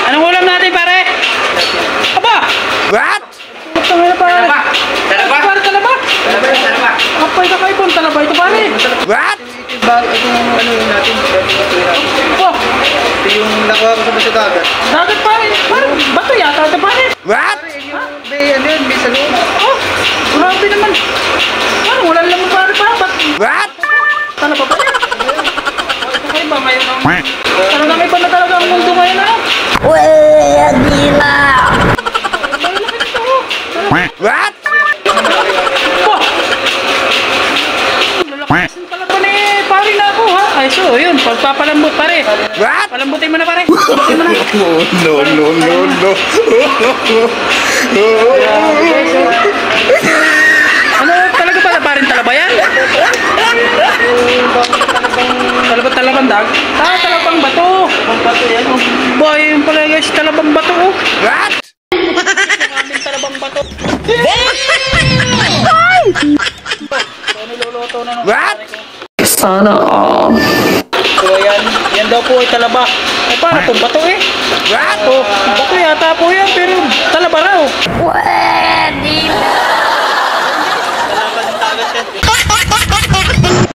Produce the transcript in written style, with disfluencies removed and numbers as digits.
Anong ulam natin, pare? Aba! What? Putang ina, pare. Talaba. Talaba? Pare, talaba. Talaba. Apay ka kayo, talaba ito, pare. What? Itong ano yung natin. Oh, Ito yung nakuha ko sa dagat. dagat, pare. Pare, bato yata ito, pare. What? May ano yun, may salong. Oh, grabe naman. Ano, wala lang mo, pare, pa. Ba't What? talaba pa yan? Okay ba ngayon ang... Talagang iba na talaga ang mundo ngayon, ano? What? Oh! Lalakas pala pa ni pare na ako, ha? Ay, so, yun. Pagpapalambot, pare. What? Palambutin mo na, pare. Palambutin mo na. No. Ano, talaga pala pa rin talaba yan? Talabang dag? Ah, talabang bato. Bato yan, oh. Boy, yung pala guys, talabang bato, oh. What? Maraming talabang bato. So, niluluto na nung What? pare ko. Sana all. So, yan daw po ay talaba. Ay, para pong bato, eh. What? Oh, bato yata po yan, pero talaba raw.